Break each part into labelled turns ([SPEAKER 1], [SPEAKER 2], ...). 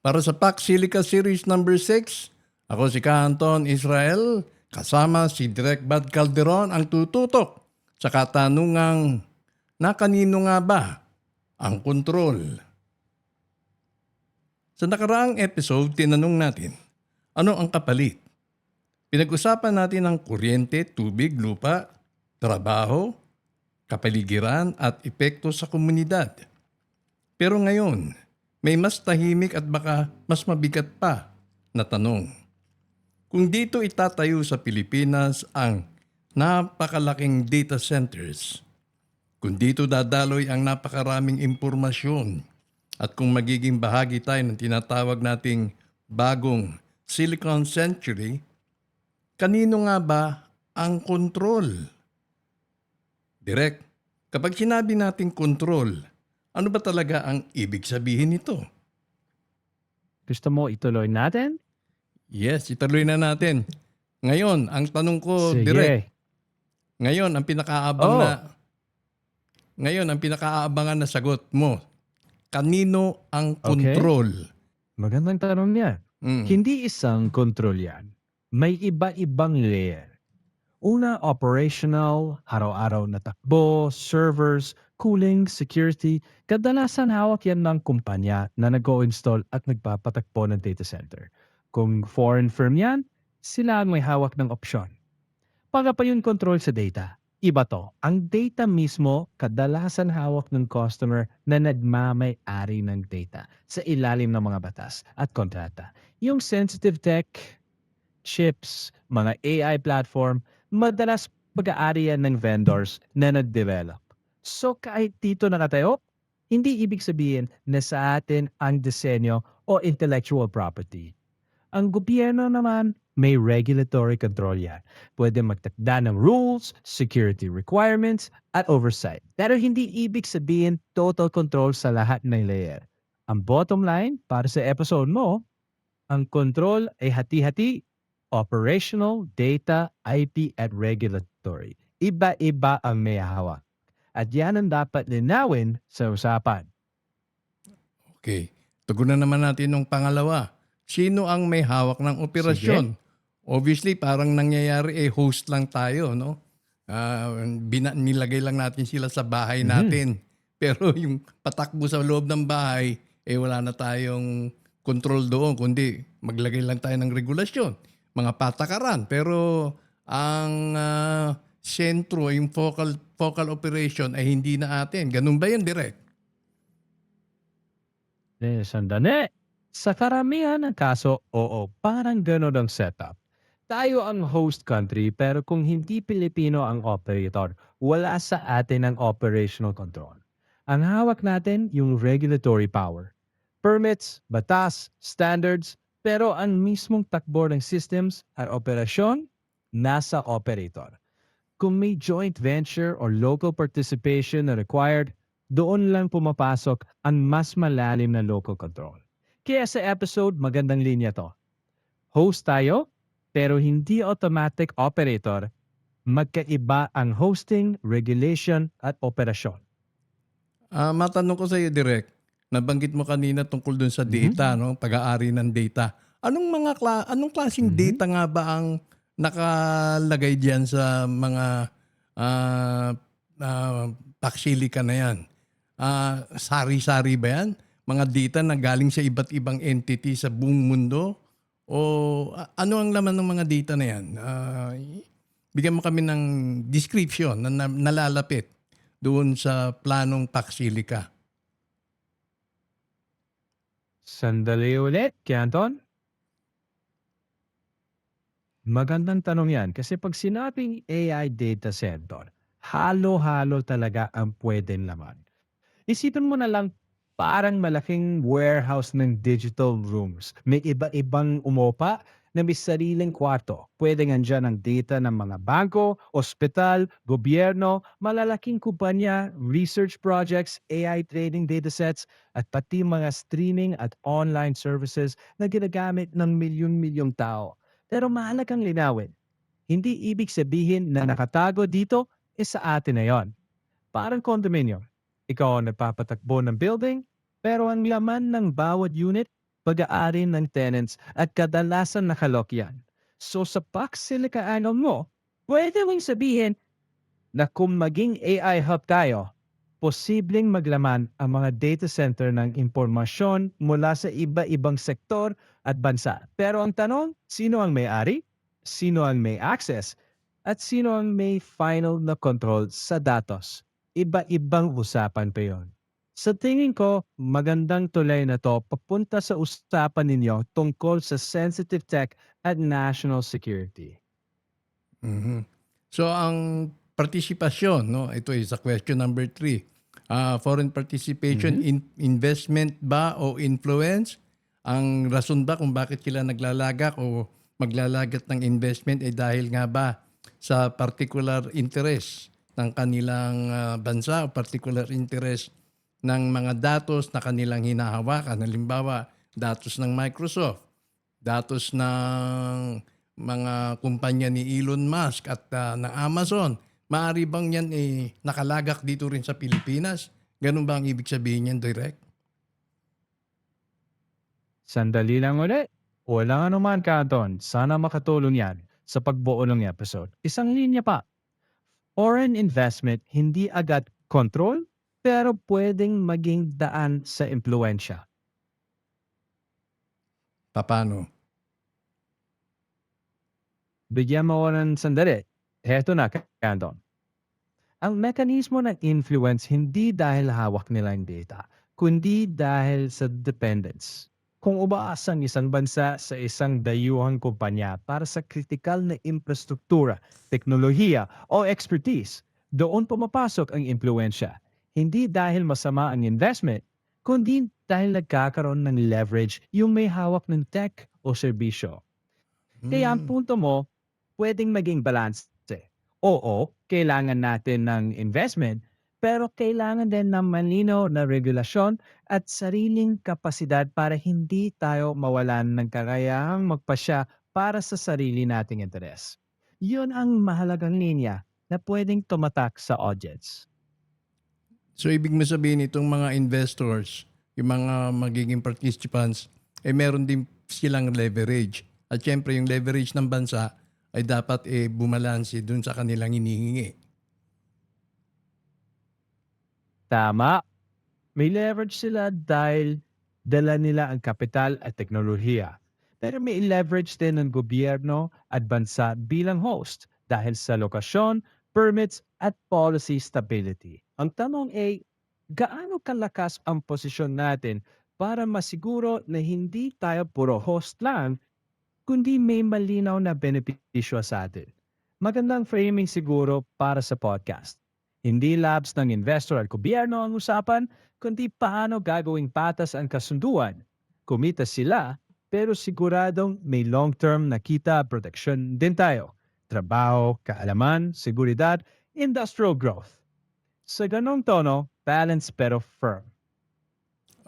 [SPEAKER 1] Para sa PAC Silica Series number 6, ako si Canton Israel, kasama si Direk Bad Calderon ang tututok sa katanungang na kanino nga ba ang kontrol? Sa nakaraang episode, tinanong natin, ano ang kapalit? Pinag-usapan natin ang kuryente, tubig, lupa, trabaho, kapaligiran at epekto sa komunidad. Pero ngayon, may mas tahimik at baka mas mabigat pa na tanong. Kung dito itatayo sa Pilipinas ang napakalaking data centers, kung dito dadaloy ang napakaraming impormasyon at kung magiging bahagi tayo ng tinatawag nating bagong Silicon Century, kanino nga ba ang kontrol? Direk, kapag sinabi nating kontrol, ano ba talaga ang ibig sabihin nito?
[SPEAKER 2] Gusto mo ituloy natin?
[SPEAKER 1] Yes, ituloy na natin. Ngayon, ang tanong ko, Direk,
[SPEAKER 2] Sige.
[SPEAKER 1] ngayon ang
[SPEAKER 2] Oh,
[SPEAKER 1] pinakaabangan na sagot mo, kanino ang
[SPEAKER 2] okay.
[SPEAKER 1] kontrol?
[SPEAKER 2] Magandang tanong yan.
[SPEAKER 1] Mm.
[SPEAKER 2] Hindi isang kontrol yan. May iba-ibang layer. Una, operational, araw-araw na takbo, servers, cooling, security. Kadalasan hawak yan ng kumpanya na nag-o-install at nagpapatakbo ng data center. Kung foreign firm yan, sila ang may hawak ng opsyon. Para pa yung control sa data. Iba to. Ang data mismo, kadalasan hawak ng customer na nagmamay-ari ng data sa ilalim ng mga batas at kontrata. Yung sensitive tech, chips, mga AI platform, madalas pag-aari yan ng vendors na nag-develop. So kahit dito nakatayo, hindi ibig sabihin na sa atin ang disenyo o intellectual property. Ang gobyerno naman, may regulatory control yan. Pwede magtakda ng rules, security requirements, at oversight. Pero hindi ibig sabihin total control sa lahat ng layer. Ang bottom line, para sa episode mo, ang control ay hati-hati, operational, data, IP, at regulatory. Iba-iba ang may hawak. At yan ang dapat linawin sa usapan.
[SPEAKER 1] Okay, tugunan naman natin ng pangalawa. Sino ang may hawak ng
[SPEAKER 2] Sige?
[SPEAKER 1] operasyon? Obviously, parang nangyayari host lang tayo, no? Nilagay lang natin sila sa bahay
[SPEAKER 2] Mhm.
[SPEAKER 1] natin. Pero yung patakbo sa loob ng bahay, wala na tayong control doon, kundi maglagay lang tayo ng regulasyon, mga patakaran. Pero ang sentro, yung focal operation ay hindi na atin. Ganun ba yan, Direk?
[SPEAKER 2] Sandali. Sa karamihan ng kaso, oo, parang gano'n ang setup. Tayo ang host country pero kung hindi Pilipino ang operator, wala sa atin ang operational control. Ang hawak natin yung regulatory power. Permits, batas, standards, pero ang mismong takbo ng systems at operasyon, nasa operator. Kung may joint venture or local participation na required, doon lang pumapasok ang mas malalim na local control. Kaya sa episode, magandang linya to. Host tayo, pero hindi automatic operator. Magkaiba ang hosting, regulation, at operasyon.
[SPEAKER 1] Matanong ko sa iyo, Direk. Nabanggit mo kanina tungkol dun sa
[SPEAKER 2] Mhm.
[SPEAKER 1] data, no? Pag-aari ng data. Anong klaseng
[SPEAKER 2] Mhm.
[SPEAKER 1] data nga ba ang nakalagay diyan sa mga ah paksilikan na 'yan? Sari-sari ba 'yan? Mga data na galing sa iba't ibang entity sa buong mundo? O ano ang laman ng mga data na 'yan? Bigyan mo kami ng description na nalalapit doon sa planong Paxilica.
[SPEAKER 2] Sandali ulit, Canton. Magandang tanong yan kasi pag sinabing AI data center, halo-halo talaga ang pwedeng laman. Isipin mo na lang parang malaking warehouse ng digital rooms. May iba-ibang umopa na may sariling kwarto. Pwedeng andyan ang data ng mga bangko, ospital, gobyerno, malalaking kumpanya, research projects, AI training datasets, at pati mga streaming at online services na ginagamit ng milyon-milyong tao. Pero mahalagang linawin, hindi ibig sabihin na nakatago dito sa atin na yon. Parang condominium. Ikaw ang nagpapatakbo ng building, pero ang laman ng bawat unit, pag-aari ng tenants at kadalasan nakalok yan. So sa Pax Silica angle mo, pwede mong sabihin na kung maging AI hub tayo, posibleng maglaman ang mga data center ng impormasyon mula sa iba-ibang sektor at bansa. Pero ang tanong, sino ang may-ari? Sino ang may access? At sino ang may final na control sa datos? Iba-ibang usapan pa yon. Sa tingin ko, magandang tulay na to papunta sa usapan ninyo tungkol sa sensitive tech at national security.
[SPEAKER 1] Mhm. So ang partisipasyon, no, ito is sa question number 3. Foreign participation, investment ba o influence? Ang rason ba kung bakit sila naglalagak o maglalagat ng investment ay dahil nga ba sa particular interest ng kanilang bansa o particular interest ng mga datos na kanilang hinahawakan. Halimbawa, datos ng Microsoft, datos ng mga kumpanya ni Elon Musk at ng Amazon. Maaari bang yan nakalagak dito rin sa Pilipinas? Ganun ba ang ibig sabihin niyan, direct?
[SPEAKER 2] Sandali lang ulit. Walang anuman, Kanton. Sana makatulong yan sa pagbuo ng episode. Isang linya pa. Foreign investment hindi agad control, pero pwedeng maging daan sa impluensya.
[SPEAKER 1] Paano?
[SPEAKER 2] Bigyan mo ko ng sandali. Heto na, Kanton. Ang mekanismo ng influence hindi dahil hawak nila ang data, kundi dahil sa dependence. Kung umaasa ang isang bansa sa isang dayuhang kumpanya para sa kritikal na infrastruktura, teknolohiya o expertise, doon pumapasok ang impluensya. Hindi dahil masama ang investment, kundi dahil nagkakaroon ng leverage yung may hawak ng tech o serbisyo. Kaya ang
[SPEAKER 1] Hmm.
[SPEAKER 2] punto mo, pwedeng maging balance. Oo, kailangan natin ng investment, pero kailangan din ng malinaw na regulasyon at sariling kapasidad para hindi tayo mawalan ng kakayahang magpasya para sa sarili nating interes. Yun ang mahalagang linya na pwedeng tumatak sa audience.
[SPEAKER 1] So ibig mo sabihin itong mga investors, yung mga magiging participants, meron din silang leverage. At syempre yung leverage ng bansa ay dapat bumalanse dun sa kanilang hinihingi.
[SPEAKER 2] Tama, may leverage sila dahil dala nila ang kapital at teknolohiya. Pero may leverage din ng gobyerno at bansa bilang host dahil sa lokasyon, permits at policy stability. Ang tanong ay, gaano kalakas ang posisyon natin para masiguro na hindi tayo puro host lang, kundi may malinaw na benepisyo sa atin? Magandang framing siguro para sa podcast. Hindi labs ng investor at gobyerno ang usapan, kundi paano gagawing patas ang kasunduan. Kumita sila, pero siguradong may long-term na kita protection din tayo. Trabaho, kaalaman, seguridad, industrial growth. Sa ganong tono, balance pero firm.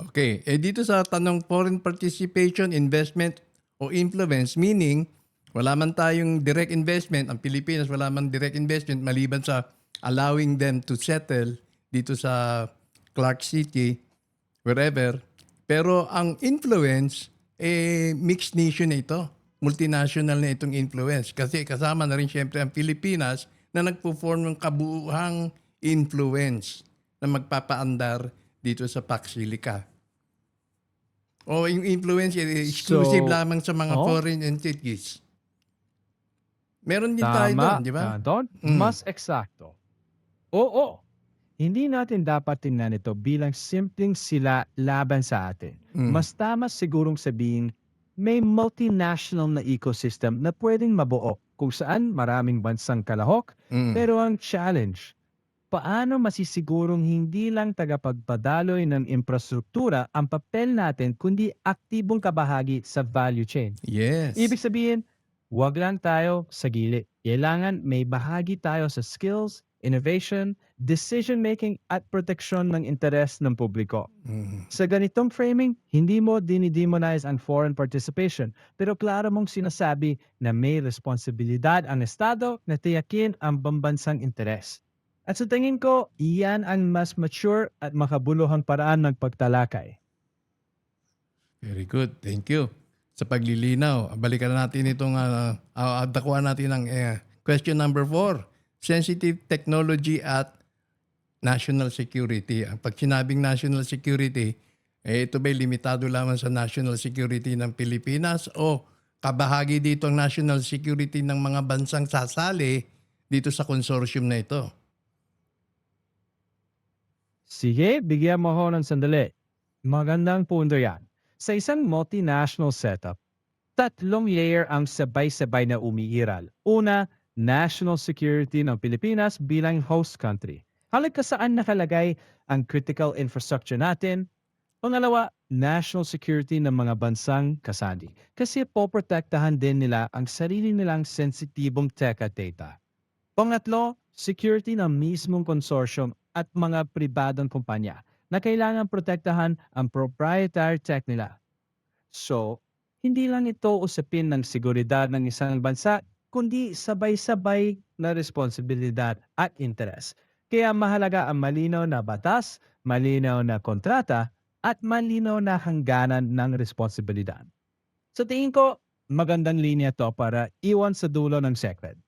[SPEAKER 1] Okay, dito sa tanong foreign participation, investment o influence, meaning wala man tayong direct investment, ang Pilipinas wala man direct investment maliban sa allowing them to settle dito sa Clark City, wherever. Pero ang influence, mixed nation na ito. Multinational na itong influence. Kasi kasama na rin syempre ang Pilipinas na nagpo-form ng kabuuhang influence na magpapaandar dito sa Pax Silica. O yung influence exclusive
[SPEAKER 2] So,
[SPEAKER 1] lamang sa mga
[SPEAKER 2] oh,
[SPEAKER 1] foreign entities. Meron din tayo doon,
[SPEAKER 2] tama,
[SPEAKER 1] di ba?
[SPEAKER 2] Don.
[SPEAKER 1] Mm.
[SPEAKER 2] Mas eksakto. Oo, hindi natin dapat tingnan ito bilang simpleng sila laban sa atin.
[SPEAKER 1] Mm.
[SPEAKER 2] Mas tama sigurong sabihin, may multinational na ecosystem na pwedeng mabuo kung saan maraming bansang kalahok,
[SPEAKER 1] Mm.
[SPEAKER 2] pero ang challenge, paano masisigurong hindi lang tagapagpadaloy ng infrastruktura ang papel natin kundi aktibong kabahagi sa value chain?
[SPEAKER 1] Yes.
[SPEAKER 2] Ibig sabihin, wag lang tayo sa gilid. Kailangan may bahagi tayo sa skills, innovation, decision-making at proteksyon ng interes ng publiko.
[SPEAKER 1] Mm.
[SPEAKER 2] Sa ganitong framing, hindi mo dinidemonize ang foreign participation, pero klaro mong sinasabi na may responsibilidad ang Estado na tiyakin ang pambansang interes. At sa tingin ko, iyan ang mas mature at makabuluhang paraan ng pagtalakay.
[SPEAKER 1] Very good. Thank you sa paglilinaw. Balikan natin itong dakuan natin ng question number 4. Sensitive technology at national security. Ang pag sinabing national security, ito ba'y limitado lamang sa national security ng Pilipinas o kabahagi dito ang national security ng mga bansang sasali dito sa consortium na ito?
[SPEAKER 2] Sige, bigyan mo ako ng sandali. Magandang punto yan. Sa isang multinational setup, tatlong layer ang sabay-sabay na umiiral. Una, national security ng Pilipinas bilang host country. Halaga saan nakalagay ang critical infrastructure natin. Pangalawa, national security ng mga bansang kasali. Kasi poprotektahan din nila ang sarili nilang sensitibong tech at data. Pangatlo, security ng mismong consortium at mga pribadong kumpanya na kailangan protektahan ang proprietary tech nila. So, hindi lang ito usapin ng seguridad ng isang bansa, kundi sabay-sabay na responsibilidad at interes. Kaya mahalaga ang malinaw na batas, malinaw na kontrata, at malinaw na hangganan ng responsibilidad. Sa tingin ko, magandang linya to para iwan sa dulo ng secret.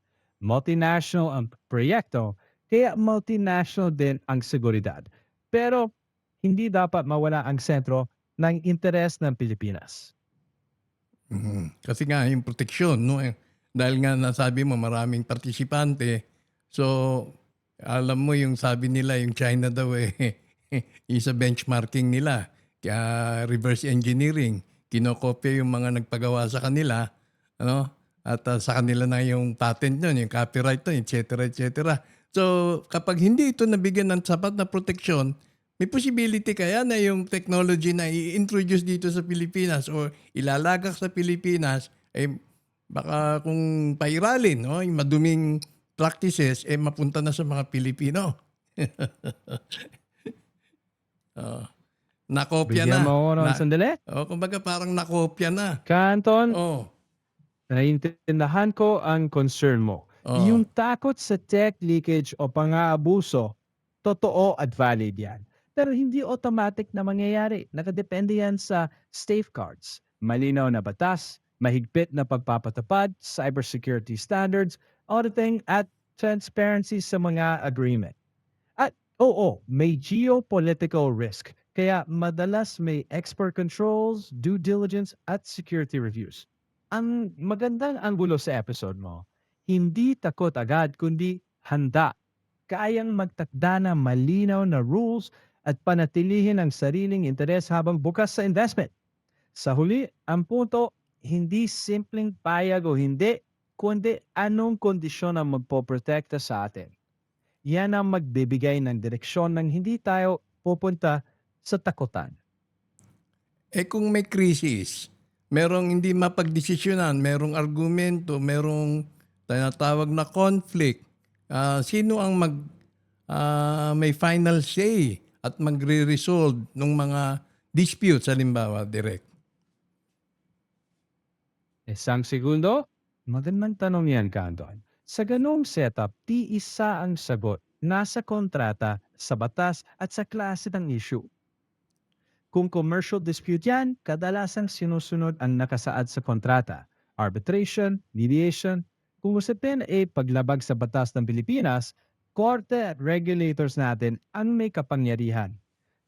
[SPEAKER 2] Multinational ang proyekto, kaya multinational din ang seguridad. Pero hindi dapat mawala ang sentro ng interes ng Pilipinas.
[SPEAKER 1] Kasi nga yung proteksyon, no? Dahil nga nasabi mo maraming partisipante. So, alam mo yung sabi nila, yung China daw isa benchmarking nila. Kaya reverse engineering, kinokopya yung mga nagpagawa sa kanila, ano? At sa kanila na yung patent nun, yung copyright nun, etc. etc. So, kapag hindi ito nabigyan ng sapat na proteksyon, may possibility kaya na yung technology na i-introduce dito sa Pilipinas o ilalagak sa Pilipinas, baka kung pairalin, no, yung maduming practices, mapunta na sa mga Pilipino. Nakopya
[SPEAKER 2] Bigyan
[SPEAKER 1] na.
[SPEAKER 2] mo ako ng sandali.
[SPEAKER 1] Kumbaga parang nakopya na.
[SPEAKER 2] Kanton,
[SPEAKER 1] Oh,
[SPEAKER 2] naiintindihan ko ang concern mo.
[SPEAKER 1] oh.
[SPEAKER 2] Yung takot sa tech leakage o pang-aabuso, totoo at valid yan. Pero hindi automatic na mangyayari. Nakadepende yan sa safeguards, malinaw na batas, mahigpit na pagpapatupad, cybersecurity standards, auditing at transparency sa mga agreement. At oo, may geopolitical risk. Kaya madalas may export controls, due diligence at security reviews. Ang magandang anggulo sa episode mo, hindi takot agad kundi handa. Kayang magtakda ng malinaw na rules at panatilihin ang sariling interes habang bukas sa investment. Sa huli, ang punto, hindi simpleng payag o hindi, kundi anong kondisyon ang magpoprotekta sa atin. Yan ang magbibigay ng direksyon ng hindi tayo pupunta sa takutan.
[SPEAKER 1] Kung may krisis, merong hindi mapagdesisyonan, merong argumento, merong tinatawag na conflict, sino ang may final say at magre-resolve ng mga disputes, halimbawa, direct?
[SPEAKER 2] Isang segundo? Magandang tanong yan, Kanton. Sa ganong setup, di isa ang sagot. Nasa kontrata, sa batas at sa klase ng issue. Kung commercial dispute yan, kadalasang sinusunod ang nakasaad sa kontrata. Arbitration, mediation. Kung usapin ay paglabag sa batas ng Pilipinas, korte at regulators natin ang may kapangyarihan.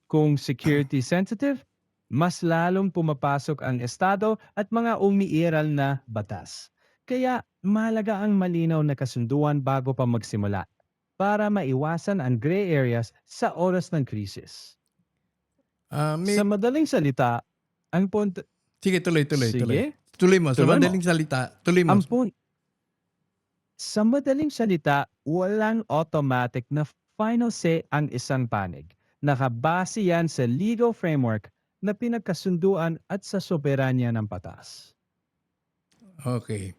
[SPEAKER 2] Kung security sensitive, mas lalong pumapasok ang estado at mga umiiral na batas. Kaya mahalaga ang malinaw na kasunduan bago pa magsimula para maiwasan ang gray areas sa oras ng krisis.
[SPEAKER 1] May,
[SPEAKER 2] Sa madaling salita, ang punto...
[SPEAKER 1] sige, tuloy.
[SPEAKER 2] Sige,
[SPEAKER 1] Tuloy mo. Sa
[SPEAKER 2] tuloy mo.
[SPEAKER 1] madaling salita, tuloy mo.
[SPEAKER 2] Ang punto... Sa madaling salita, walang automatic na final say ang isang panig. Nakabase yan sa legal framework na pinagkasunduan at sa soberanya ng batas.
[SPEAKER 1] Okay.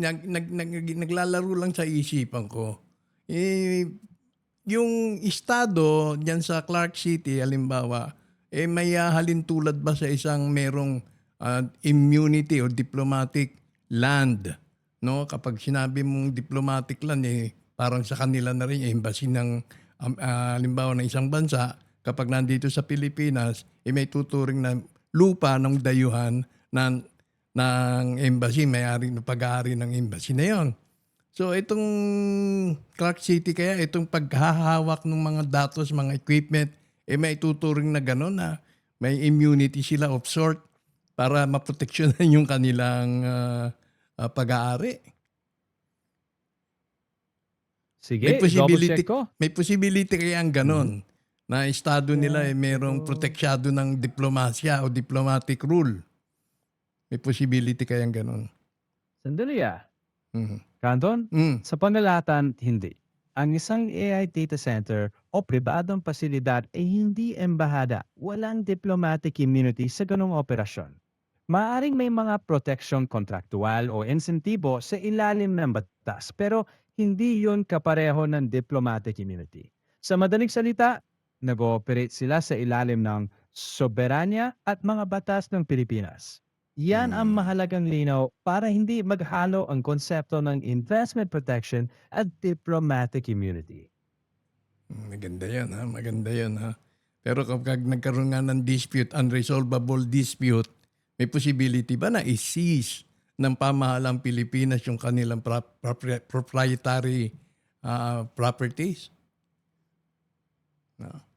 [SPEAKER 1] Naglalaro lang sa isipan ko. Yung estado diyan sa Clark City, halimbawa, may halin tulad ba sa isang merong immunity o diplomatic land? No? Kapag sinabi mong diplomatic land, parang sa kanila na rin, embassy ng, halimbawa, ng isang bansa. kapag nandito sa Pilipinas, may tuturing na lupa ng dayuhan ng embassy, may-ari ng pag-aari ng embassy na yon. So itong Clark City kaya itong paghahawak ng mga datos, mga equipment, may tuturing na gano'n na may immunity sila of sort para maproteksyonan yung kanilang pag-aari. May
[SPEAKER 2] Sige, double
[SPEAKER 1] possibility
[SPEAKER 2] check ko.
[SPEAKER 1] may possibility kaya ang gano'n
[SPEAKER 2] Mhm.
[SPEAKER 1] na estado nila
[SPEAKER 2] Yeah,
[SPEAKER 1] merong
[SPEAKER 2] pero
[SPEAKER 1] proteksyado ng diplomasya o diplomatic rule. May possibility kaya ang gano'n.
[SPEAKER 2] sandali ah.
[SPEAKER 1] Mhm.
[SPEAKER 2] Kanton,
[SPEAKER 1] Mm.
[SPEAKER 2] sa pangalatan, hindi. Ang isang AI data center o pribadong pasilidad ay hindi embahada, walang diplomatic immunity sa ganong operasyon. Maaring may mga protection kontraktual o insentibo sa ilalim ng batas pero hindi yon kapareho ng diplomatic immunity. Sa madaling salita, nag-ooperate sila sa ilalim ng soberanya at mga batas ng Pilipinas. Yan ang
[SPEAKER 1] Mm.
[SPEAKER 2] mahalagang linaw para hindi maghalo ang konsepto ng investment protection at diplomatic immunity.
[SPEAKER 1] Maganda 'yan, ha, maganda 'yan, ha. Pero kapag nagkaroon nga ng dispute, unresolvable dispute, may possibility ba na i-seize ng pamahalang Pilipinas yung kanilang proprietary properties?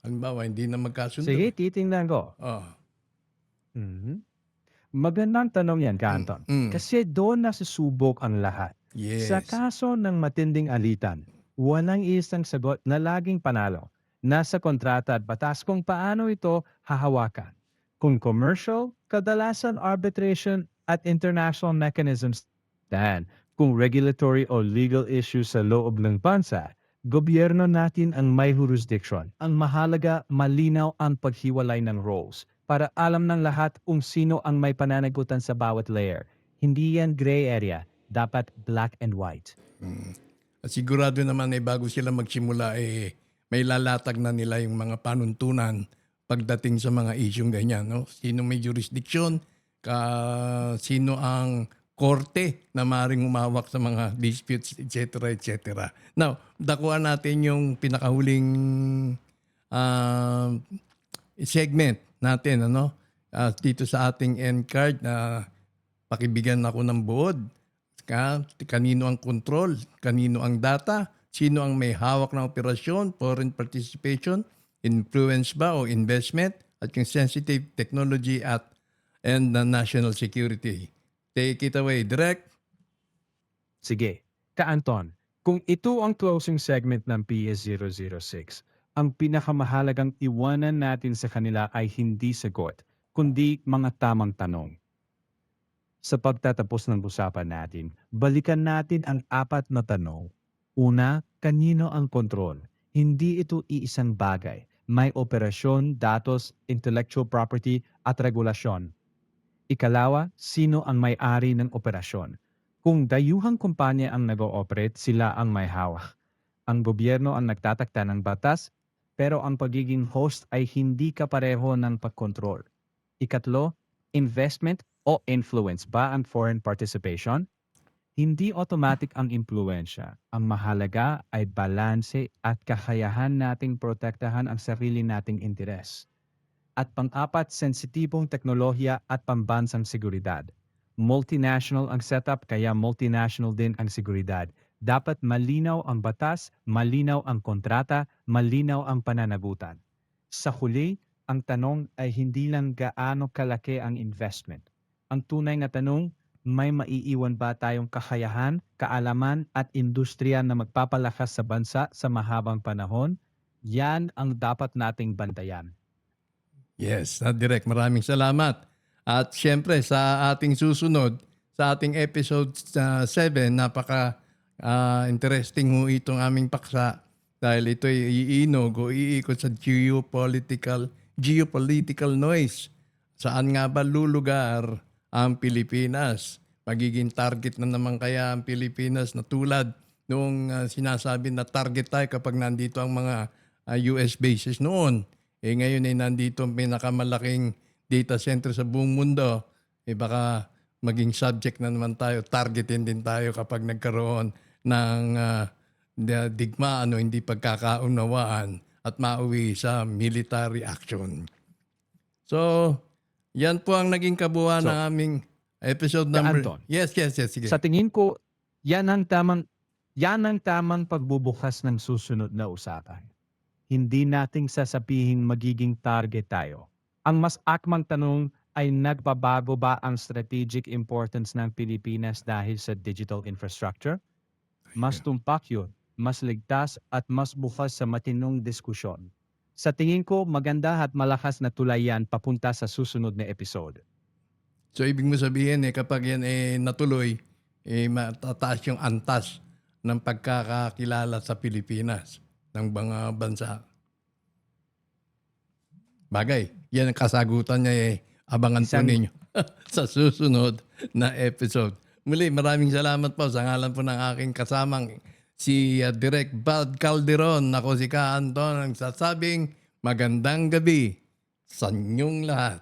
[SPEAKER 1] Halimbawa, hindi na magkasundo.
[SPEAKER 2] Sige, titingnan ko.
[SPEAKER 1] Oh,
[SPEAKER 2] Mhm. Magandang tanong yan,
[SPEAKER 1] mm,
[SPEAKER 2] Kanton.
[SPEAKER 1] mm,
[SPEAKER 2] Kasi doon nasusubok ang lahat. Sa
[SPEAKER 1] yes.
[SPEAKER 2] kaso ng matinding alitan, walang isang sagot na laging panalo. Nasa kontrata at batas kung paano ito hahawakan. Kung commercial, kadalasan arbitration at international mechanisms. Dan, kung regulatory o legal issues sa loob ng bansa, gobyerno natin ang may jurisdiction. Ang mahalaga, malinaw ang paghiwalay ng roles para alam ng lahat kung sino ang may pananagutan sa bawat layer. Hindi yan gray area, dapat black and white.
[SPEAKER 1] At sigurado naman bago sila magsimula may lalatag na nila yung mga panuntunan pagdating sa mga isyong ganyan. No? Sino may jurisdiction, sino ang korte na maring umawak sa mga disputes, etc. etc. Now, dakuan natin yung pinakahuling ah, segment natin dito sa ating end card na pakibigyan ako ng buod. Kanino ang control, kanino ang data, sino ang may hawak ng operasyon, foreign participation, influence ba o investment, at yung sensitive technology and the national security. Take it away, Direk.
[SPEAKER 2] Sige, Ka-Anton, kung ito ang closing segment ng PS006, ang pinakamahalagang iwanan natin sa kanila ay hindi sagot, kundi mga tamang tanong. Sa pagtatapos ng usapan natin, balikan natin ang apat na tanong. Una, kanino ang kontrol? Hindi ito iisang bagay. May operasyon, datos, intellectual property at regulasyon. Ikalawa, sino ang may-ari ng operasyon? Kung dayuhang kumpanya ang nag-ooperate, sila ang may hawak. Ang gobyerno ang nagtatakda ng batas, pero ang pagiging host ay hindi kapareho ng pagkontrol. Ikatlo, investment o influence ba ang foreign participation? Hindi automatic ang impluensya. Ang mahalaga ay balanse at kakayahan nating protektahan ang sarili nating interes. At pang-apat, sensitibong teknolohiya at pambansang seguridad. Multinational ang setup kaya multinational din ang seguridad. Dapat malinaw ang batas, malinaw ang kontrata, malinaw ang pananagutan. Sa huli, ang tanong ay hindi lang gaano kalaki ang investment. Ang tunay na tanong, may maiiwan ba tayong kakayahan, kaalaman at industriya na magpapalakas sa bansa sa mahabang panahon? Yan ang dapat nating bantayan.
[SPEAKER 1] Yes, Direk, maraming salamat. At syempre sa ating susunod, sa ating episode 7, napaka interesting ho itong aming paksa dahil ito ay iinog o iikot sa geopolitical noise. Saan nga ba lulugar ang Pilipinas? Magiging target na naman kaya ang Pilipinas na tulad nung sinasabi na target tayo kapag nandito ang mga US bases noon. Ngayon ay nandito ang pinakamalaking data center sa buong mundo. Baka maging subject na naman tayo, targetin din tayo kapag nagkaroon ng digmaan o hindi pagkakaunawaan at mauwi sa military action. So, yan po ang naging kabuuan
[SPEAKER 2] So,
[SPEAKER 1] ng aming episode number...
[SPEAKER 2] Anton,
[SPEAKER 1] Yes, sige.
[SPEAKER 2] sa tingin ko, yan ang tamang pagbubukas ng susunod na usapan. Hindi nating sasabihin magiging target tayo. Ang mas akmang tanong ay nagbabago ba ang strategic importance ng Pilipinas dahil sa digital infrastructure? Mas tumpak yun, mas ligtas at mas bukas sa matinong diskusyon. Sa tingin ko, maganda at malakas na tulayan papunta sa susunod na episode.
[SPEAKER 1] So, ibig mo sabihin, kapag yan natuloy, matataas yung antas ng pagkakakilala sa Pilipinas ng mga bansa. Bagay, yan ang kasagutan niya abangan po ninyo sa susunod na episode. Muli, maraming salamat po sa ngalan po ng aking kasamang si Direk Bald Calderon. Ako si Ka Anton ang sasabing magandang gabi sa inyong lahat.